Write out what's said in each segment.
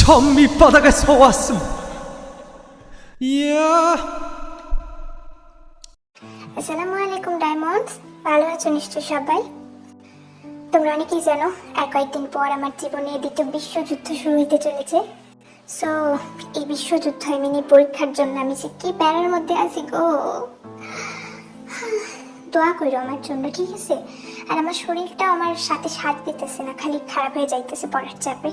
전 밑바닥에서 왔습니다. 이야. আসসালামু আলাইকুম ডায়মন্ডস, ভালো আছো নিশ্চয়ই সবাই। তোমরা অনেকেই জানো কয়েকদিন পর আমার জীবনে দ্বিতীয় বিশ্বযুদ্ধ শুরু হতে চলেছে। সো এই বিশ্বযুদ্ধ মিনি পরীক্ষার জন্য আমি যে কি প্যারার মধ্যে আছি গো। দোয়া করো আমার জন্য, ঠিক আছে? আর আমার শরীরটা আমার সাথে সাথ দিতেছে না, খালি খারাপ হয়ে যাইতেছে পড়ার চাপে।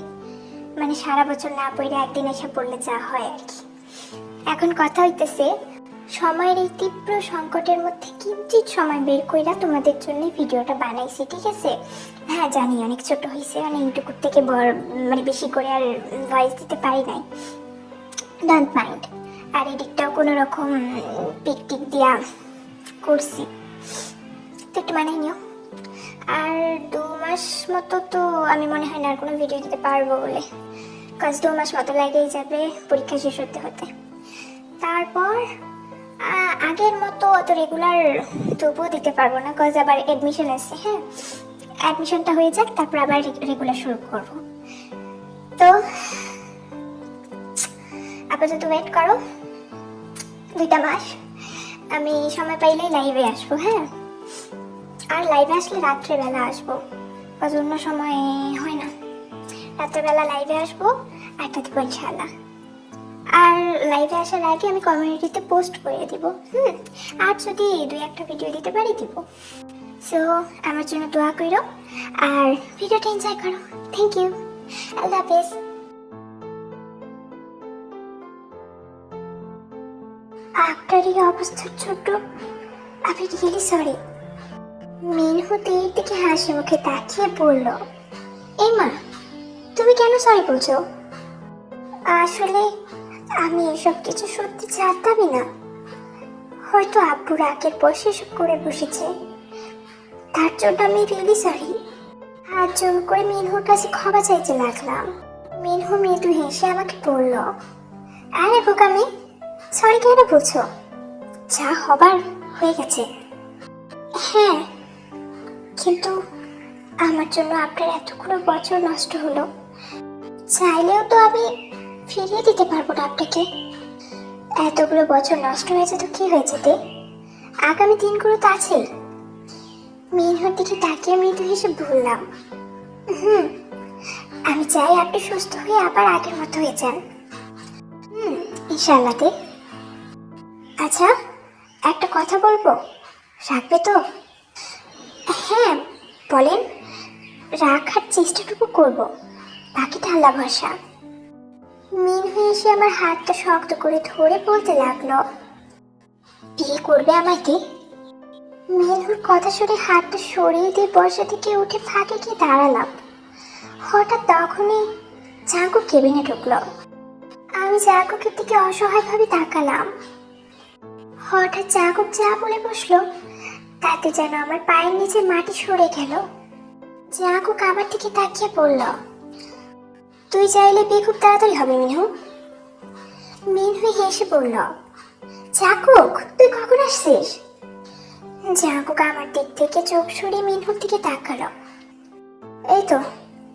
মানে সারা বছর না পড়ে একদিন এসে পড়লে যা হয় আর কি। এখন কথা হইতেছে, সময়ের এই তীব্র সংকটের মধ্যে কিঞ্চিত সময় বের কইরা তোমাদের জন্য ভিডিওটা বানাইছি, ঠিক আছে? হ্যাঁ জানি অনেক ছোট হয়েছে, মানে ইউটিউব থেকে মানে বেশি করে আর ভয়েস দিতে পারি নাই, ডোন্ট মাইন্ড। আর এডিটটাও কোনো রকম পিক টিক দিয়া করছি, তো একটু মানাই নিও। আর 2 মাস মতো তো আমি মনে হয় না আর কোনো ভিডিও দিতে পারবো বলে, কাজ 2 মাস মতো লেগেই যাবে পরীক্ষা শেষ হতে হতে। তারপর আগের মতো অত রেগুলার তবুও দিতে পারবো না, কজ আবার অ্যাডমিশন আছে। হ্যাঁ, অ্যাডমিশনটা হয়ে যাক, তারপর আবার রেগুলার শুরু করবো। তো আপাতত ওয়েট করো 2টা মাস, আমি সময় পাইলেই লাইভে আসবো। হ্যাঁ, আর লাইভে আসলে রাত্রেবেলা আসবো, কজ অন্য সময় হয় না। রাত্রেবেলা লাইভে আসবো, 8টা দিব ইনশাআল্লাহ। আর লাইভে আসার আগে আমি কমিউনিটিতে পোস্ট করে দিব। আর যদি 2-1টা ভিডিও দিতে পারি দিব। সো আমার জন্য দোয়া করো আর ভিডিওটা এনজয় করো। থ্যাংক ইউ, আল্লাহ হাফেজ। আপনার এই অবস্থার ছোট, আমি রিয়েলি সরি। মিনহু তীর দিকে হাসি মুখে তাকিয়ে বলল, এই মা তুমি কেন সরি বলছো? আসলে আমি এসব কিছু সত্যি জানতামই না, হয়তো আব্বু রাগের বসে এসব করে বসেছে, তার জন্য আমি রিয়েলি সরি। হাত জোর করে মিনহুর কাছে ক্ষমা চাইতে লাগলাম। মিনহু মৃদু হেসে আমাকে বলল, আরে বোকামি, সরি কেন বলছো? যা হবার হয়ে গেছে। হ্যাঁ, কিন্তু আমার জন্য আপনার এতগুলো বছর নষ্ট হলো, চাইলেও তো আমি ফিরিয়ে দিতে পারবো না আপনাকে। এতগুলো বছর নষ্ট হয়েছে তো কি হয়েছে তে, আগামী দিনগুলো তো আছেই। মিনহুর দিকে তাকিয়ে মৃদু হেসে বললাম, আমি চাই আপনি সুস্থ হয়ে আবার আগের মতো হয়ে যান। ইনশাআল্লাহ তে। আচ্ছা একটা কথা বলবো, রাখবে তো? হ্যাঁ বলেন, রাখার চেষ্টাটুকু করবো, বাকিটা আল্লাহ ভরসা। মিনহু এসে আমার হাতটা শক্ত করে ধরে বলতে লাগলো, বিয়ে করবে আমাকে? মিনহুর কথা শুনে হাতটা সরিয়ে দিয়ে বসা থেকে উঠে ফাঁকে গিয়ে দাঁড়ালাম। হঠাৎ তখনই জাঙ্কু কেবিনে ঢুকলো। আমি জাঙ্কুকের দিকে অসহায়ভাবে তাকালাম। হঠাৎ জাঙ্কুক যা বলে বসলো তাতে যেন আমার পায়ের নিচে মাটি সরে গেল। জাঙ্কুক আমার দিকে তাকিয়ে বলল, তুই চাইলে বিয়ে খুব তাড়াতাড়ি হবে মিনহু। মিনহু হেসে বলল, জাঙ্কুক তুই কখন আসছিস? জাঙ্কুক আমার দিক থেকে চোখ সরিয়ে মিনহুর দিকে তাকালো। এই তো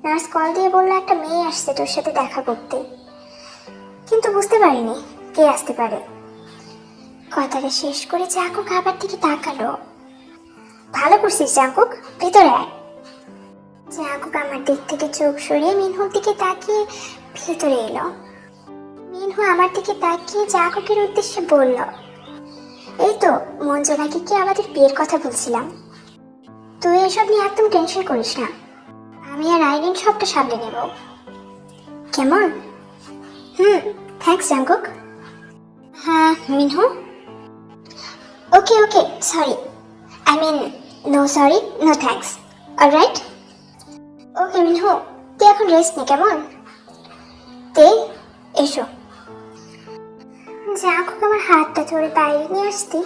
নার্স কল দিয়ে বললো একটা মেয়ে আসছে তোর সাথে দেখা করতে, কিন্তু বুঝতে পারিনি কে আসতে পারে। কথাটা শেষ করে জাঙ্কুক আবার দিকে তাকালো। ভালো করছিস জাঙ্কুক, ভিতরে আয়। জাঙ্কুক আমার দিক থেকে চোখ সরিয়ে মিনহুর দিকে তাকিয়ে ভিতরে এলো। মিনহু আমার দিকে তাকিয়ে জাঙ্কুকের উদ্দেশ্যে বলল, এই তো মঞ্জুরাকে কি আমাদের বিয়ের কথা বলছিলাম, তুই এসব নিয়ে একদম টেনশন করিস না, আমি আর আইরিন সবটা সামলে নেব, কেমন? Thanks Jungkook. হ্যাঁ Minho, okay okay sorry, I mean no sorry no thanks, alright. Okay Minho, তুই এখন রেস্ট নে কেমন? তে এসো। জাঙ্কুক আমার হাতটা ধরে বাইরে নিয়ে আসতে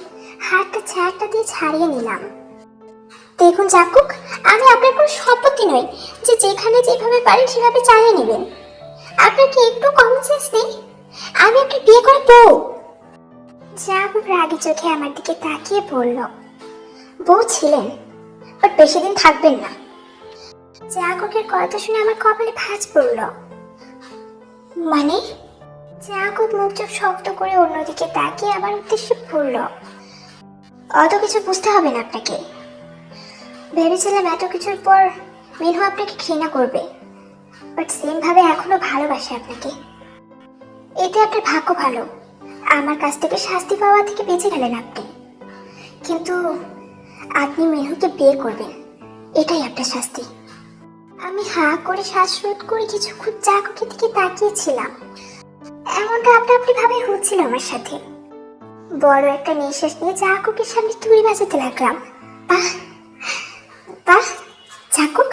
হাতটা ছাড়টা দিয়ে ছাড়িয়ে নিলাম। দেখুন জাঙ্কুক, আমি আপনার কোনো সম্পত্তি নই যে যেখানে যেভাবে পারেন সেভাবে চালিয়ে নেবেন। আপনার কি একটু কমন সেন্স নেই? আমি আপনার বিয়ে করে বউ। জাঙ্কুক রাগি চোখে আমার দিকে তাকিয়ে বলল, বউ ছিলেন বাট বেশি দিন থাকবেন না। জাঙ্কুকের কথা শুনে আমার কপালে ভাঁজ পড়ল। মানে? জাকুব মুখ চোখ শক্ত করে অন্যদিকে তাকিয়ে আমার উদ্দেশ্যে পড়ল। অত কিছু বুঝতে হবে না আপনাকে। ভেবেছিলাম এত কিছুর পর মিনু আপনাকে ঘৃণা করবে, বাট সেম ভাবে এখনো ভালোবাসে আপনাকে। এতে আপনার ভাগ্য ভালো, আমার কাছ থেকে শাস্তি পাওয়া থেকে বেঁচে গেলেন আপনি। কিন্তু আপনি মিনুকে বিয়ে করবেন, এটাই আপনার শাস্তি। আমি হা করে শ্বাসরোধ করে কিছুক্ষণ জাকুকের দিকে তাকিয়েছিলাম। এমনটা আপনা আপনি ভাবে হচ্ছিল আমার সাথে। বড় একটা নিঃশ্বাস নিয়ে জাকুকের সামনে তুড়ি বাজাতে লাগলাম। বাহ বাহ জাকুক,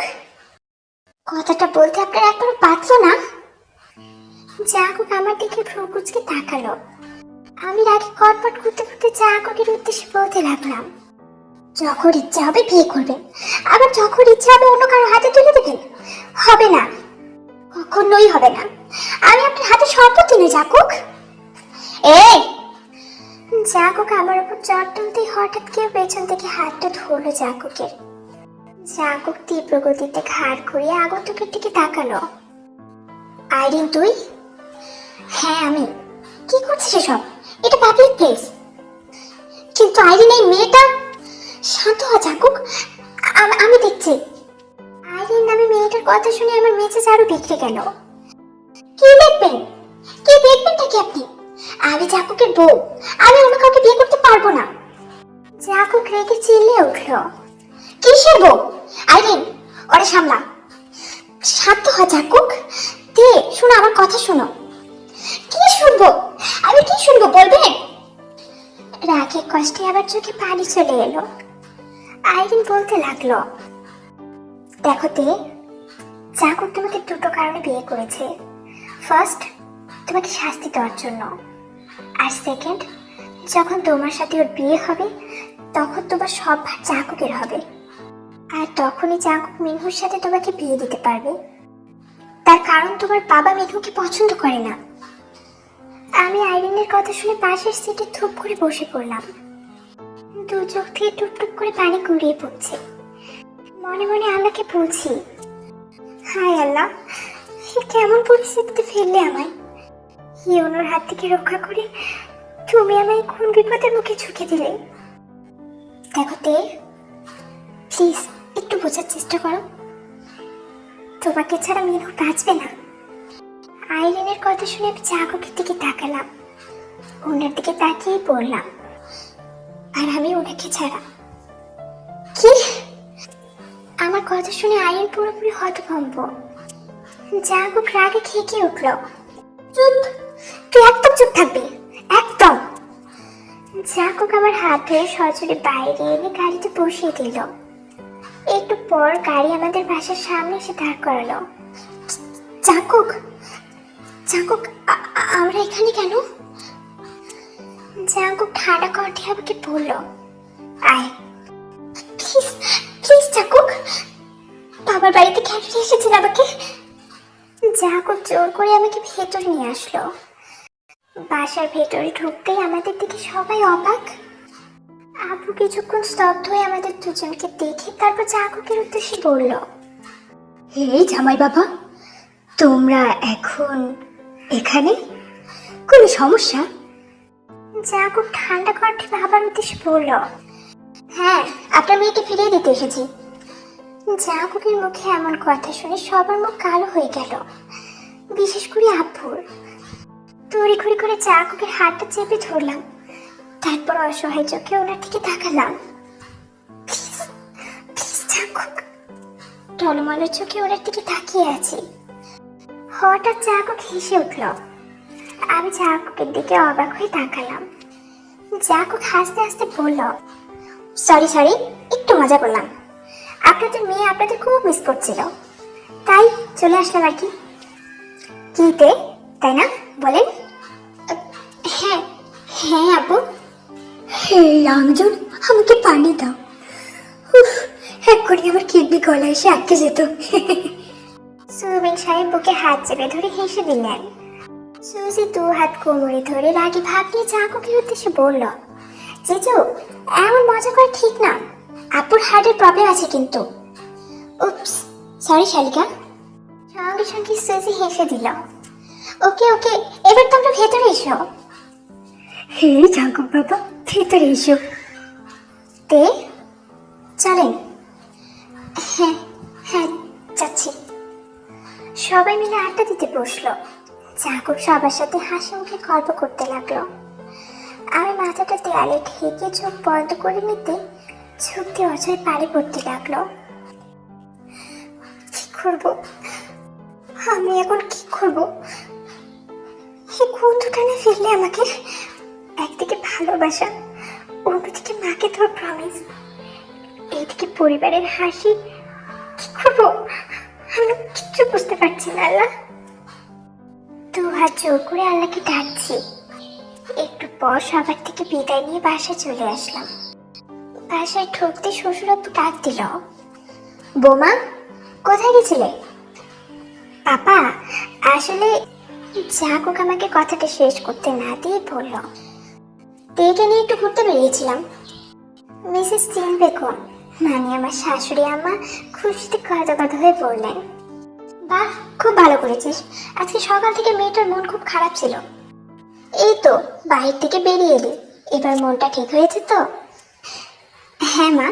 কথাটা বলতে আপনার একবারও বাঁচলো না? জাকুক আমার দিকে ভ্রুকুচকে তাকালো। আমি রাগে কটপট করতে করতে জাকুকের উদ্দেশ্যে বলতে লাগলাম, যখন ইচ্ছা হবে বিয়ে করবেন, আবার যখন ইচ্ছা হবে অন্য কারো হাতে তুলে দেবেন। হবে না, কখনোই হবে না। আমি আপনার হাতে শপথ নিই জাকুক। এই জাকুক আমার উপর চট তুলতেই হঠাৎ কেউ পেছন থেকে হাতটা ধরলো জাকুকের। জাকুক তীব্র গতিতে ঘাড় ঘুরিয়ে আগন্তুকের দিকে তাকালো। আইরিন তুই? হ্যাঁ আমি। কি করছিস এসব? এটা পাবলিক প্লেস। কিন্তু আইরিন এই মেয়েটা। শান্ত হ জাকুক, আমি দেখছি। আইরিন নামে মেয়েটার কথা শুনে আমার মেজাজ আরো বিগড়ে গেল। কি দেখবেন? কি দেখবেনটা কি আপনি? আমি জাকুকের বউ, আমি অন্য কাউকে বিয়ে করতে পারবো না। জাকুক রেগে চিল্লিয়ে উঠল। কিসের বউ? আইরিন ওরে সামলা। শান্ত হ জাকুক, দে শোনো আমার কথা শোনো। কি শুনবো? আমি কি শুনবো বলবেন? রাগে কষ্টে আবার চোখে পানি চলে এলো। আইরিন বলতে লাগলো, দেখো তে, জাকুক তোমাকে দুটো কারণে বিয়ে করেছে। ফার্স্ট, তোমাকে শাস্তি দেওয়ার জন্য। আর সেকেন্ড, যখন তোমার সাথে ওর বিয়ে হবে তখন তোমার সব ভার জাকুকের হবে। আর তখনই জাকুক মিনহুর সাথে তোমাকে বিয়ে দিতে পারবে। তার কারণ তোমার বাবা মিনহুকে পছন্দ করে না। আমি আইরিনের কথা শুনে পাশের সিটে থুপ করে বসে পড়লাম। দু চোখ থেকে টুকটুক করে পানি গড়িয়ে পড়ছে। মনে মনে আল্লাহকে বলছি, হায় আল্লাহ, কেমন পরিস্থিতিতে ফেললে আমায়। ইউনোর হাত থেকে রক্ষা করে তুমি আমায় কোন বিপদের মুখে ঝুঁকে দিলে। দেখো তে, প্লিজ একটু বোঝার চেষ্টা করো। তোমাকে ছাড়া মিনু বাঁচবে না। আইরিনের কথা শুনে আমি জাকুকের দিকে তাকালাম। ওনার দিকে তাকিয়ে পড়লাম। আর আমি ওনাকে ছাড়া। কি? আমার কথা শুনে আইরিন পুরোপুরি হতভম্ব। জাকুক রাগে খেকে উঠল। চুপ, তুই একদম চুপ থাকবি, একদম। জাকুক আমার হাত ধরে সজোরে বাইরে এনে গাড়িতে বসিয়ে দিল। একটু পর গাড়ি আমাদের বাসার সামনে এসে দাঁড় করালো। জাকুক, জাকুক, আমরা এখানে কেন? জাকুক ঠান্ডা কণ্ঠে আমাকে বলল, আয় প্লিজ প্লিজ জাকুক, বাবার বাড়িতে কেন নিয়ে এসেছেন আমাকে? জাকুক জোর করে আমাকে ভেতরে নিয়ে আসলো। বাসার ভেতরে ঢুকতেই আমাদের দিকে সবাই অবাক। আবু কিছুক্ষণ স্তব্ধ হয়ে আমাদের দুজনকে দেখে তারপর জাকুকের উদ্দেশ্যে বলল, এই জামাই বাবা, তোমরা এখন এখানে? কোনো সমস্যা? জাকুক ঠান্ডা কণ্ঠে বাবার উদ্দেশ্যে বলল, হ্যাঁ, আপনার মেয়েকে ফিরিয়ে দিতে এসেছি। জাকুকের মুখে এমন কথা শুনে সবার মুখ কালো হয়ে গেল, বিশেষ করে আব্বুর। তড়িঘড়ি করে জাকুকের হাতটা চেপে ধরলাম। তারপর অসহায় চোখে ওনার দিকে তাকালাম। Please please Jungkook. টলমল চোখে ওনার দিকে তাকিয়ে আছি। হঠাৎ জাকুক হেসে উঠল। আমি জাকুকের দিকে অবাক হয়ে তাকালাম। জাকুক হাসতে হাসতে বলল, সরি সরি, একটু মজা করলাম। আপনাদের মেয়ে আপনাদের খুব মিস করছিল, তাই চলে আসলাম আর কি। কিতে, তাই না বলেন? হ্যাঁ হ্যাঁ আব্বু। হে রামজন, আমাকে পানি দাও। উফ, এক্ষুনি আমার কিডনি গলায় এসে আটকে যেত। সুবিন সাহেব বুকে হাত চেপে ধরে হেসে দিলেন। সুজি দু হাত কোমরে ধরে রাগি ভাব নিয়ে জাকুকের উদ্দেশ্যে বলল, জিজু, এমন মজা করা ঠিক না। আপুর হার্টের প্রবলেম আছে কিন্তু। উপস, সরি শালিকা। সঙ্গে সঙ্গে সুজি হেসে দিল। ওকে ওকে, এবার তোমরা ভেতরে এসো। হে জাগো বাবা, ভেতরে এসো। তে চলেন। হ্যাঁ হ্যাঁ যাচ্ছি। সবাই মিলে আড্ডা দিতে বসলো। জাগর সবার সাথে হাসি মুখে গল্প করতে লাগলো। আমি মাথাটা দেয়ালে ঠেকে চোখ বন্ধ করে নিতে চোখ দিয়ে অজয় পানি পড়তে লাগলো। কি করবো আমি এখন, কি করবো? এই কোন দোকানে ফিরলে আমাকে? একদিকে ভালোবাসা, অন্যদিকে মাকে তোর প্রমিস, এইদিকে পরিবারের হাসি। কি করবো আমি কিচ্ছু বুঝতে পারছি না। আল্লাহ, 2 হাত জোর করে আল্লাহকে ডাকছি। একটু পর সবার থেকে বিদায় নিয়ে বাসায় চলে আসলাম। বাসায় ঢুকতে শ্বশুর একটু ডাক দিল, বোমা কোথায় গেছিলে? পাপা আসলে জাগুক আমাকে কথাটা শেষ করতে না দিয়ে বলল, তেকে নিয়ে একটু ঘুরতে বেরিয়েছিলাম। মিসেস চেন বেগম মানে আমার শাশুড়ি আম্মা খুশিতে গদগদ হয়ে বললেন, বাহ খুব ভালো করেছিস। আজকে সকাল থেকে মেয়েটার মন খুব খারাপ ছিল, এই তো বাইরে থেকে বেরিয়ে এলি, এবার মনটা ঠিক হয়েছে তো? হ্যাঁ মা,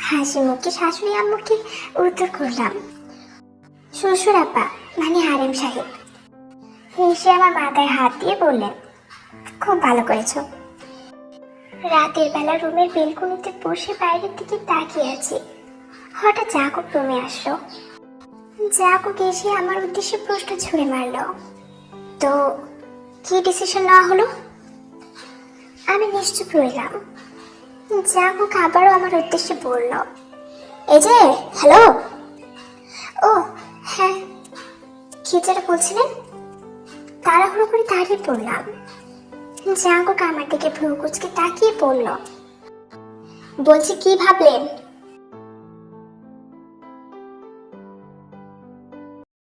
হাসি মুখে শাশুড়ি আম্মুকে উত্তর করলাম। শ্বশুর আপা মানে হারেম সাহেব হেসে আমার মাথায় হাত দিয়ে বললেন, খুব ভালো করেছো। রাতের বেলা রুমের বেলকনিতে বসে বাইরের দিকে তাকিয়ে আছি, হঠাৎ জাগুক রুমে আসলো। জাগুক এসে আমার উদ্দেশ্যে প্রশ্ন ছুঁড়ে মারলো, তো কি ডিসিশন নেওয়া হলো? আমি নিশ্চুপ রইলাম। জাগুক আবারও আমার উদ্দেশ্যে বলল, এই যে হ্যালো। ও হ্যাঁ, কি যেটা বলছিলেন? তাড়াহুড়ো করে দাঁড়িয়ে পড়লাম। জাগুক আমার দিকে ভ্রু কুচকে তাকিয়ে পড়ল, বলছি কি ভাবলেন?